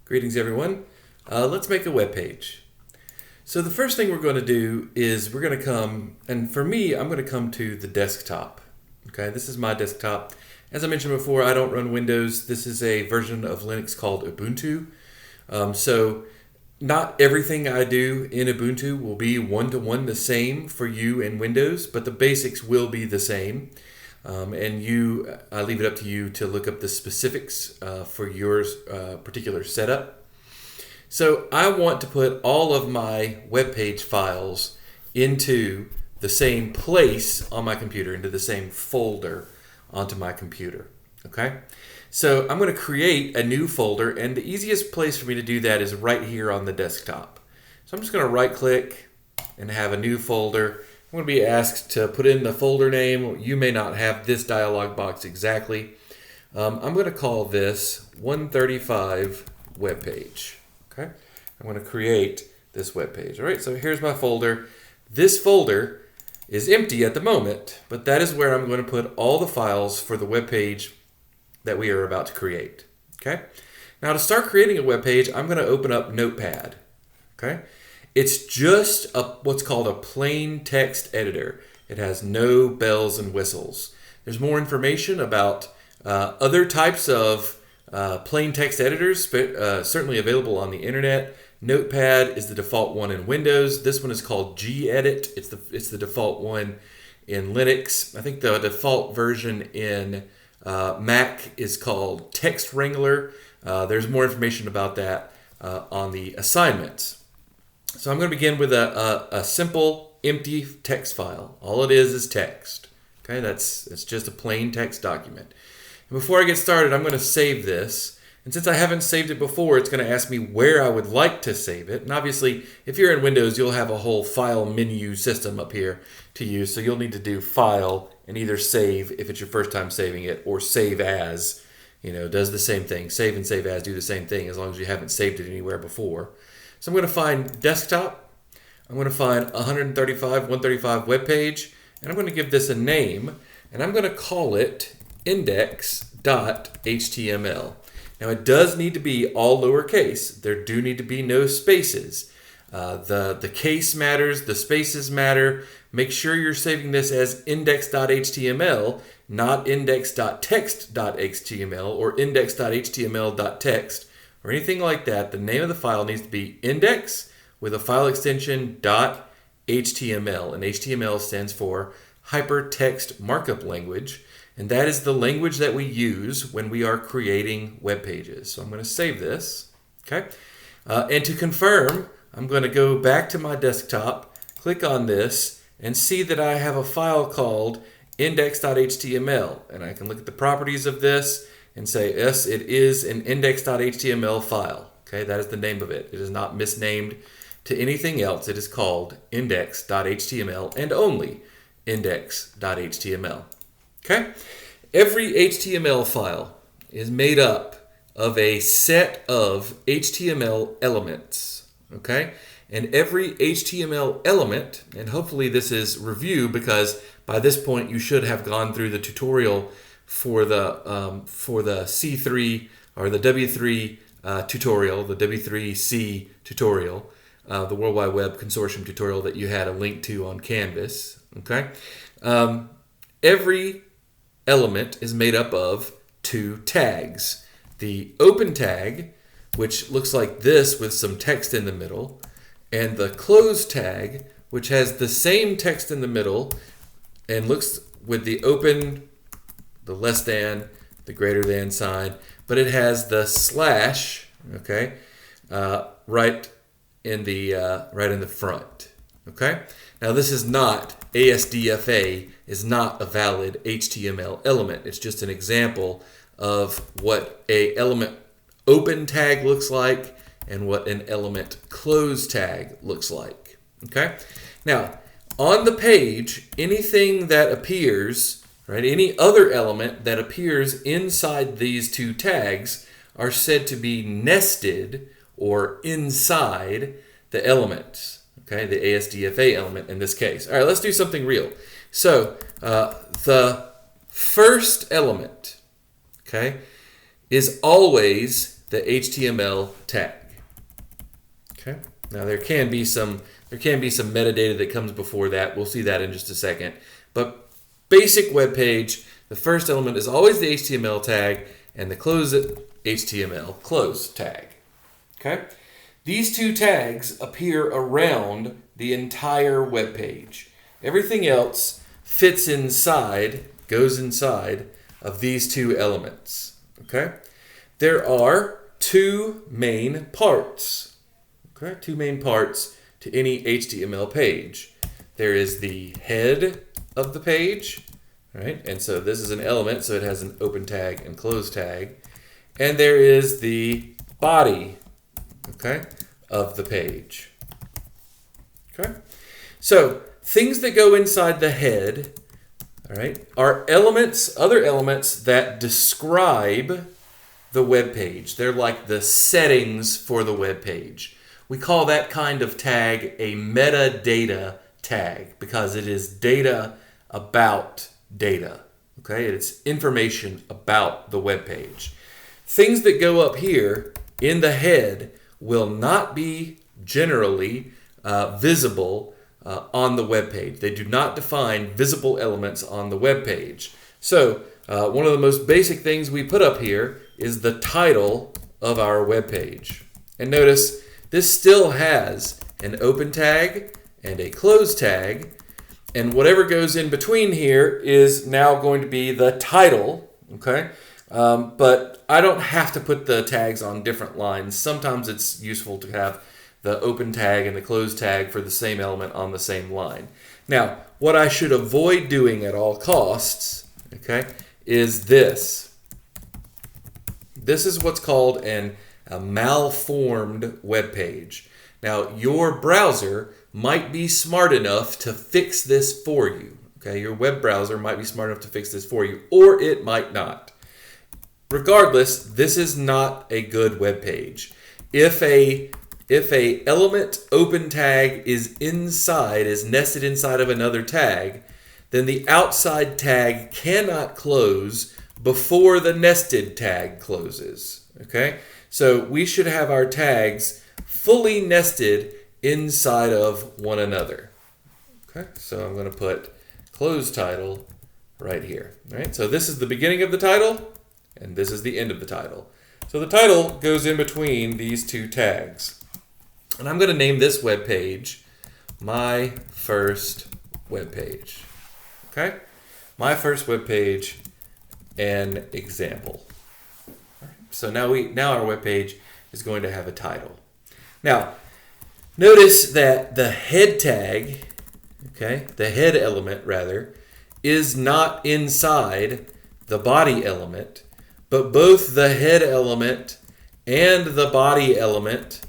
Greetings everyone. Let's make a web page. So the first thing we're going to do is we're going to come, and for me, I'm going to come to the desktop. Okay, this is my desktop. As I mentioned before, I don't run Windows. This is a version of Linux called Ubuntu. So not everything I do in Ubuntu will be one-to-one the same for you in Windows, but the basics will be the same. I leave it up to you to look up the specifics for your particular setup. So I want to put all of my web page files into the same place on my computer, into the same folder onto my computer. Okay? So I'm going to create a new folder, and the easiest place for me to do that is right here on the desktop. So I'm just going to right click and have a new folder. I'm going to be asked to put in the folder name. You may not have this dialog box exactly. I'm going to call this 135 web page. Okay, I'm going to create this web page. All right, so here's my folder. This folder is empty at the moment, but that is where I'm going to put all the files for the web page that we are about to create. Okay, now to start creating a web page, I'm going to open up Notepad. Okay. It's just what's called a plain text editor. It has no bells and whistles. There's more information about other types of plain text editors, certainly available on the internet. Notepad is the default one in Windows. This one is called gedit. It's the default one in Linux. I think the default version in Mac is called Text Wrangler. There's more information about that on the assignments. So I'm going to begin with a simple empty text file. All it is text. Okay, it's just a plain text document. And before I get started, I'm going to save this. And since I haven't saved it before, it's going to ask me where I would like to save it. And obviously, if you're in Windows, you'll have a whole file menu system up here to use. So you'll need to do File and either Save if it's your first time saving it, or Save As. Does the same thing. Save and Save As do the same thing as long as you haven't saved it anywhere before. So I'm going to find desktop, I'm going to find 135 web page, and I'm going to give this a name, and I'm going to call it index.html. Now it does need to be all lowercase. There do need to be no spaces. The case matters, the spaces matter. Make sure you're saving this as index.html, not index.text.html or index.html.text. or anything like that. The name of the file needs to be index with a file extension .html, and HTML stands for Hypertext Markup Language, and that is the language that we use when we are creating web pages. So I'm going to save this, okay? And to confirm, I'm going to go back to my desktop, click on this, and see that I have a file called index.html, and I can look at the properties of this and say, yes, it is an index.html file. Okay, that is the name of it. It is not misnamed to anything else. It is called index.html and only index.html. Okay, every HTML file is made up of a set of HTML elements. Okay, and every HTML element, and hopefully this is review because by this point you should have gone through the tutorial for the C3 or the W3 tutorial, the W3C tutorial, the World Wide Web Consortium tutorial that you had a link to on Canvas. Okay, every element is made up of two tags: the open tag, which looks like this with some text in the middle, and the close tag, which has the same text in the middle and looks with the open, the less than, the greater than sign, but it has the slash, okay, right in the front. Okay. Now this is not ASDFA is not a valid HTML element. It's just an example of what a element open tag looks like and what an element close tag looks like. Okay. Now on the page, anything that appears, right, any other element that appears inside these two tags are said to be nested or inside the elements. Okay, the ASDFA element in this case. All right, let's do something real. So the first element, okay, is always the HTML tag. Okay. Now there can be some metadata that comes before that. We'll see that in just a second. But basic web page, the first element is always the HTML tag and the close HTML close tag. Okay? These two tags appear around the entire web page. Everything else fits inside, goes inside of these two elements. Okay? There are two main parts. Okay? Two main parts to any HTML page. There is the head of the page, right? And so this is an element, so it has an open tag and close tag. And there is the body, okay, of the page. Okay? So things that go inside the head, all right, are elements, other elements that describe the web page. They're like the settings for the web page. We call that kind of tag a metadata tag because it is data about data. Okay, it's information about the web page. Things that go up here in the head will not be generally visible on the web page. They do not define visible elements on the web page. So one of the most basic things we put up here is the title of our web page. And notice this still has an open tag and a close tag, and whatever goes in between here is now going to be the title, okay? But I don't have to put the tags on different lines. Sometimes it's useful to have the open tag and the close tag for the same element on the same line. Now, what I should avoid doing at all costs, okay, is this. This is what's called a malformed web page. Now, your browser might be smart enough to fix this for you. Okay, your web browser might be smart enough to fix this for you, or it might not. Regardless, this is not a good web page. If a element open tag is nested inside of another tag, then the outside tag cannot close before the nested tag closes. Okay? So we should have our tags fully nested inside of one another. Okay? So I'm going to put close title right here. All right? So this is the beginning of the title, and this is the end of the title. So the title goes in between these two tags. And I'm going to name this web page My First Web Page. Okay? My First Web Page, an example. All right. So now our web page is going to have a title. Now, notice that the head tag, okay, the head element rather, is not inside the body element, but both the head element and the body element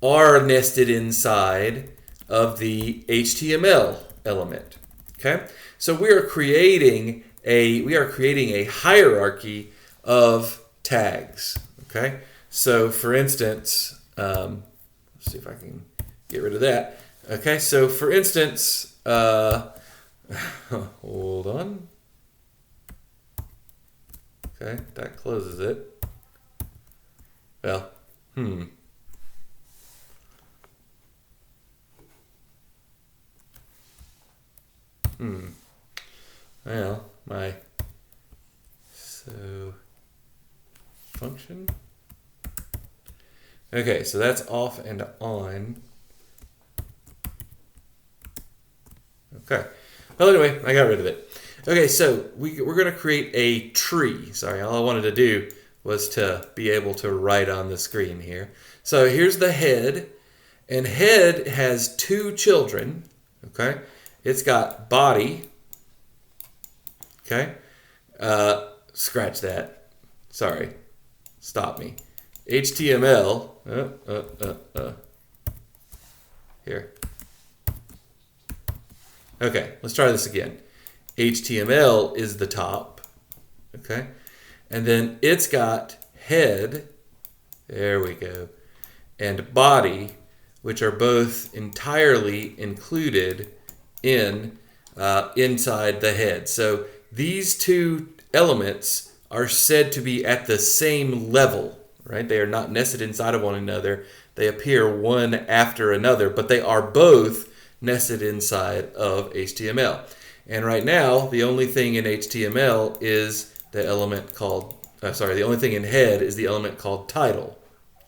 are nested inside of the HTML element. Okay? So we are creating a hierarchy of tags. Okay? So for instance, let's see if I can get rid of that. Okay, so for instance, hold on. Okay, that closes it. Well, Well, function. Okay, so that's off and on. Okay. Well, anyway, I got rid of it. Okay, so we're going to create a tree. Sorry, all I wanted to do was to be able to write on the screen here. So here's the head, and head has two children. Okay, it's got body. Okay, scratch that. Sorry, stop me. HTML. Here. Okay, let's try this again. HTML is the top. Okay, and then it's got head. There we go. And body, which are both entirely included in inside the head. So these two elements are said to be at the same level. right? They are not nested inside of one another. They appear one after another, but they are both nested inside of HTML. And right now, the only thing in HTML is the element called, the only thing in head is the element called title,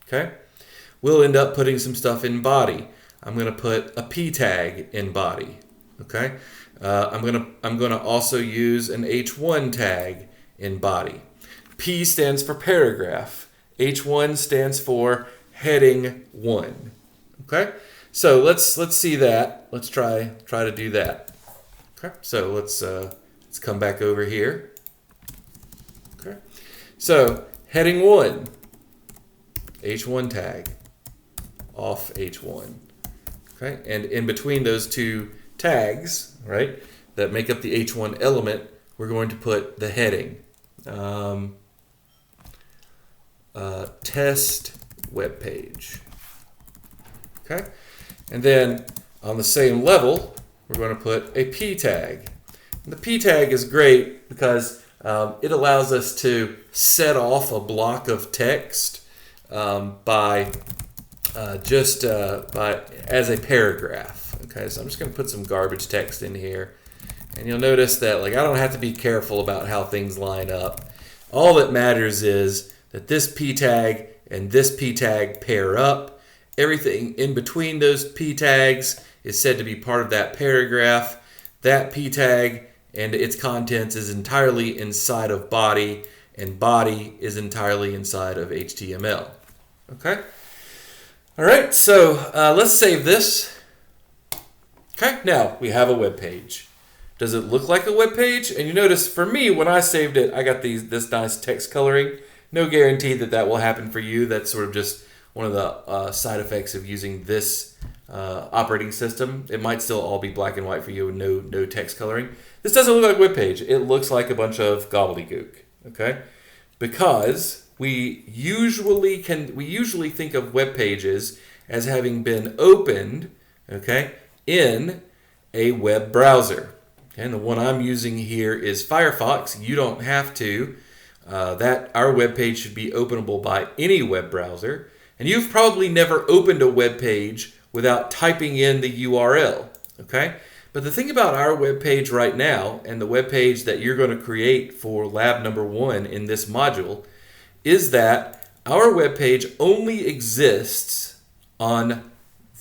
okay? We'll end up putting some stuff in body. I'm going to put a p tag in body, okay? I'm gonna also use an h1 tag in body. P stands for paragraph. H1 stands for heading 1. Okay, so let's see that. Let's try to do that. Okay, so let's come back over here. Okay, so heading 1, H1 tag, off H1. Okay, and in between those two tags, right, that make up the H1 element, we're going to put the heading. Test web page. Okay, and then on the same level, we're going to put a p tag. And the p tag is great because it allows us to set off a block of text by as a paragraph. Okay, so I'm just going to put some garbage text in here, and you'll notice that I don't have to be careful about how things line up. All that matters is that this p tag and this p tag pair up. Everything in between those p tags is said to be part of that paragraph. That p tag and its contents is entirely inside of body, and body is entirely inside of HTML. Okay? All right, so let's save this. Okay, now we have a web page. Does it look like a web page? And you notice for me, when I saved it, I got this nice text coloring. No guarantee that that will happen for you. That's sort of just one of the side effects of using this operating system. It might still all be black and white for you and no text coloring. This doesn't look like a web page. It looks like a bunch of gobbledygook, okay? Because we usually think of web pages as having been opened, okay, in a web browser. And the one I'm using here is Firefox. You don't have to. Our web page should be openable by any web browser. And you've probably never opened a web page without typing in the URL, okay? But the thing about our web page right now, and the web page that you're going to create for lab number 1 in this module, is that our web page only exists on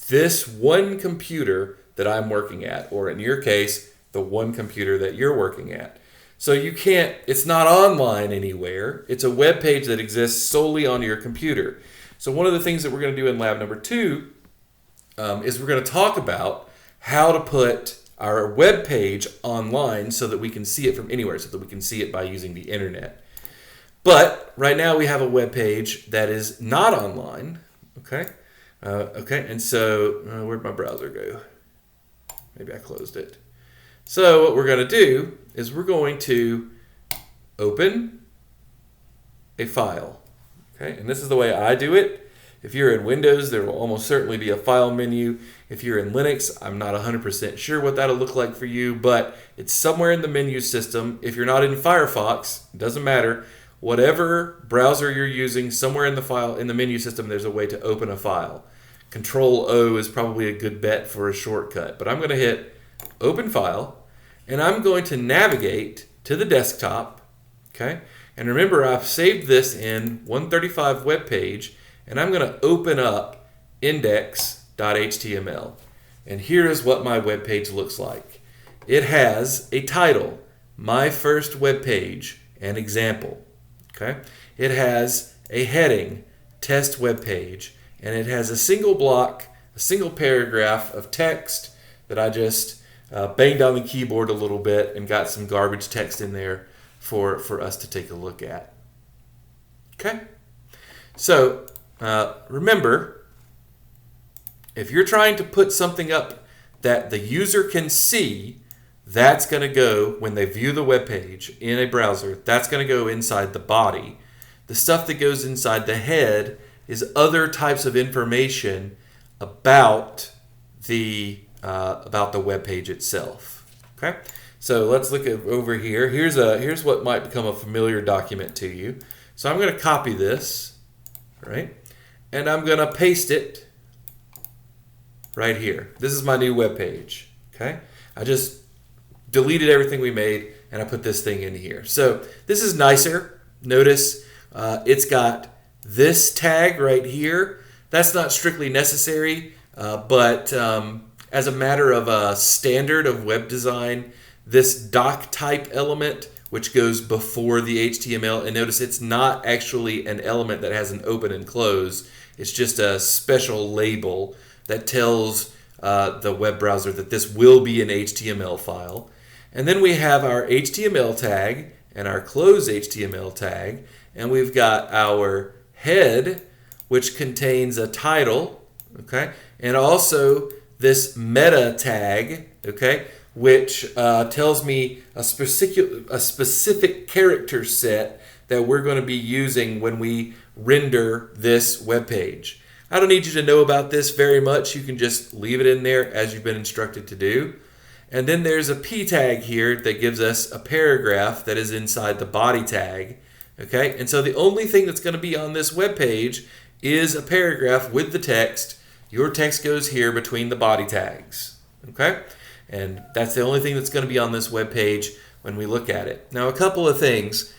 this one computer that I'm working at, or in your case, the one computer that you're working at. So it's not online anywhere. It's a web page that exists solely on your computer. So one of the things that we're going to do in lab number 2 is we're going to talk about how to put our web page online so that we can see it from anywhere, so that we can see it by using the internet. But right now we have a web page that is not online, okay? And so where'd my browser go? Maybe I closed it. So what we're going to do is we're going to open a file, okay? And this is the way I do it. If you're in Windows, there will almost certainly be a file menu. If you're in Linux, I'm not 100% sure what that'll look like for you, but it's somewhere in the menu system. If you're not in Firefox, it doesn't matter. Whatever browser you're using, somewhere in the menu system, there's a way to open a file. Control-O is probably a good bet for a shortcut, but I'm going to hit Open File, and I'm going to navigate to the desktop, okay? And remember, I've saved this in 135 web page, and I'm going to open up index.html. And here is what my web page looks like. It has a title, My First Web Page, an Example. Okay? It has a heading, Test Web Page, and it has a single block, a single paragraph of text that I just banged on the keyboard a little bit and got some garbage text in there for us to take a look at. Okay? So, remember, if you're trying to put something up that the user can see, that's going to go, when they view the web page in a browser, that's going to go inside the body. The stuff that goes inside the head is other types of information about the web page itself. Okay, so let's look over here. Here's what might become a familiar document to you. So I'm going to copy this. right? And I'm going to paste it right here. This is my new web page, okay? I just deleted everything we made and I put this thing in here. So this is nicer. Notice it's got this tag right here. That's not strictly necessary, but as a matter of a standard of web design, this doc type element, which goes before the HTML, and notice it's not actually an element that has an open and close. It's just a special label that tells the web browser that this will be an HTML file. And then we have our HTML tag and our close HTML tag, and we've got our head, which contains a title, okay, and also this meta tag, okay, which tells me a specific character set that we're going to be using when we render this web page. I don't need you to know about this very much. You can just leave it in there as you've been instructed to do. And then there's a p tag here that gives us a paragraph that is inside the body tag. Okay, and so the only thing that's going to be on this web page is a paragraph with the text. Your text goes here between the body tags. Okay, and that's the only thing that's going to be on this web page when we look at it. Now, a couple of things.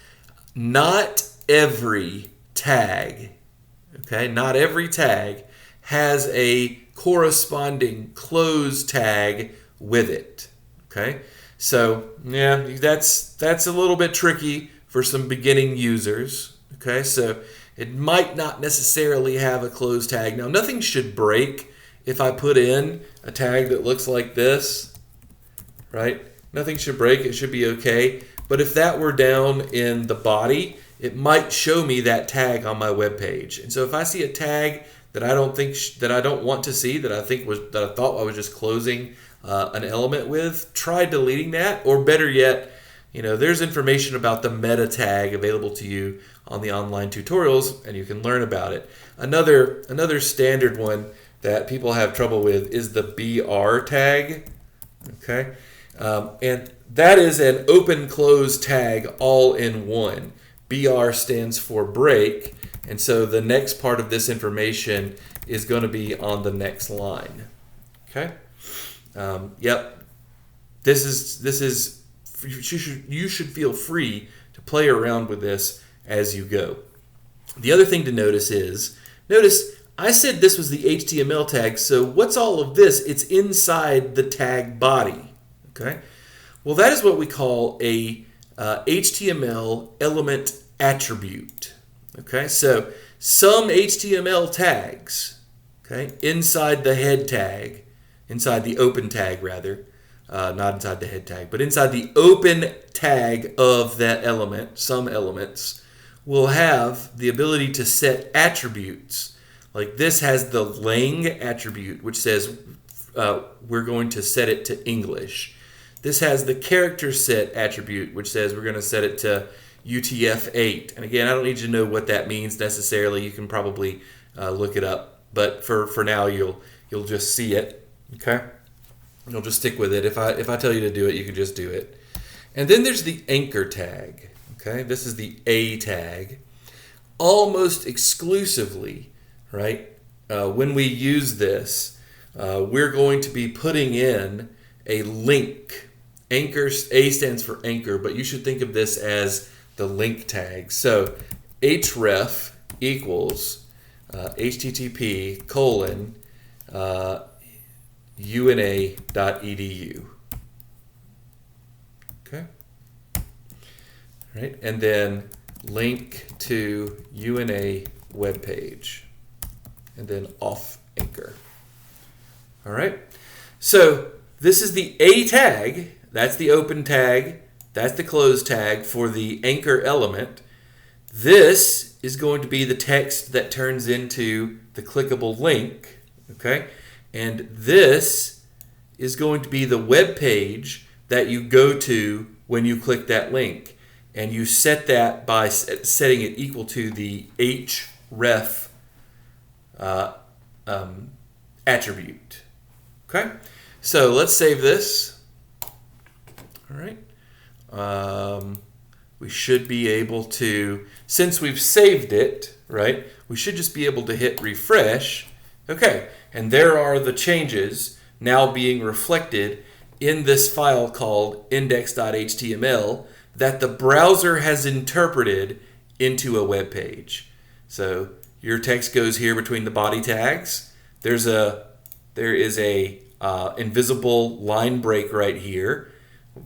Not every tag, okay, not every tag has a corresponding close tag with it. Okay, so yeah, that's a little bit tricky for some beginning users. Okay, so it might not necessarily have a close tag. Now, nothing should break if I put in a tag that looks like this, right? Nothing should break. It should be okay. But if that were down in the body, it might show me that tag on my web page. And so if I see a tag that I don't want to see, that I thought I was just closing an element with, try deleting that. Or better yet, there's information about the meta tag available to you on the online tutorials, and you can learn about it. Another standard one that people have trouble with is the BR tag. Okay, and that is an open-close tag all in one. BR stands for break, and so the next part of this information is going to be on the next line. Okay. Yep. This is you should feel free to play around with this as you go. The other thing to notice I said this was the HTML tag, so what's all of this? It's inside the tag body. Okay. Well, that is what we call a HTML element attribute. Okay, so some HTML tags, okay, inside the head tag, inside the open tag rather, not inside the head tag, but inside the open tag of that element, some elements will have the ability to set attributes. Like this has the lang attribute, which says we're going to set it to English. This has the character set attribute, which says we're going to set it to UTF-8. And again, I don't need you to know what that means necessarily. You can probably look it up. But for now, you'll just see it. Okay? You'll just stick with it. If I tell you to do it, you can just do it. And then there's the anchor tag. Okay? This is the A tag. Almost exclusively, right? When we use this, we're going to be putting in a link. Anchor, A stands for anchor, but you should think of this as the link tag. So href equals http://una.edu. Okay. All right, and then link to UNA webpage, and then off anchor. All right. So this is the A tag. That's the open tag. That's the close tag for the anchor element. This is going to be the text that turns into the clickable link. Okay? And this is going to be the web page that you go to when you click that link. And you set that by setting it equal to the href attribute. Okay? So let's save this. All right. We should be able to, since we've saved it, right? We should just be able to hit refresh. Okay, and there are the changes now being reflected in this file called index.html that the browser has interpreted into a web page. So your text goes here between the body tags. There is a invisible line break right here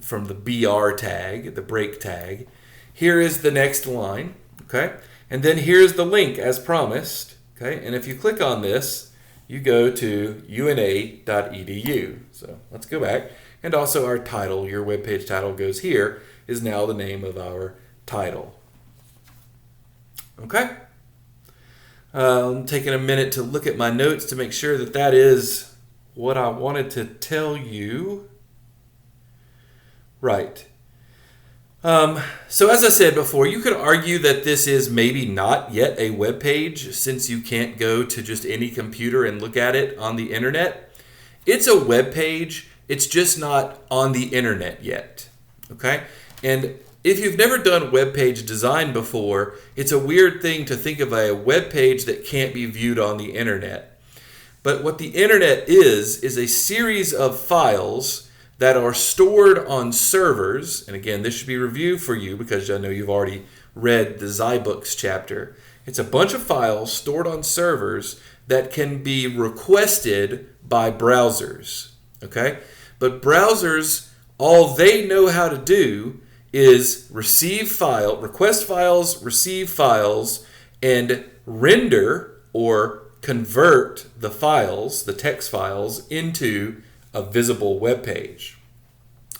from the BR tag, the break tag. Here is the next line, okay? And then here's the link as promised, okay? And if you click on this, you go to una.edu. So let's go back. And also our title, your web page title goes here, is now the name of our title. Okay? I'm taking a minute to look at my notes to make sure that that is what I wanted to tell you. Right. So as I said before, you could argue that this is maybe not yet a web page since you can't go to just any computer and look at it on the internet. It's a web page. It's just not on the internet yet. Okay? And if you've never done web page design before, it's a weird thing to think of a web page that can't be viewed on the internet. But what the internet is a series of files that are stored on servers. And again, this should be review for you because I know you've already read the Zybooks chapter. It's a bunch of files stored on servers that can be requested by browsers. Okay? But browsers, all they know how to do is request files, receive files, and render or convert the files, the text files, into a visible web page.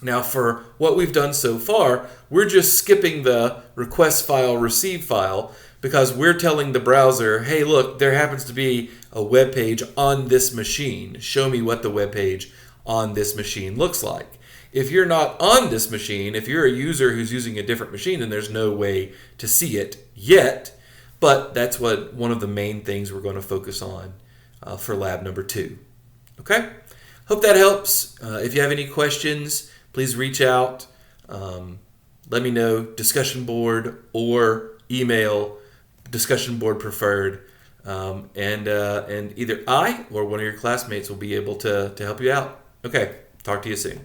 Now for what we've done so far, we're just skipping the request file, receive file because we're telling the browser, hey look, there happens to be a web page on this machine. Show me what the web page on this machine looks like. If you're not on this machine, if you're a user who's using a different machine, then there's no way to see it yet. But that's one of the main things we're going to focus on for lab number 2. Okay? Hope that helps. If you have any questions, please reach out. Let me know, discussion board or email, discussion board preferred. And either I or one of your classmates will be able to help you out. Okay, talk to you soon.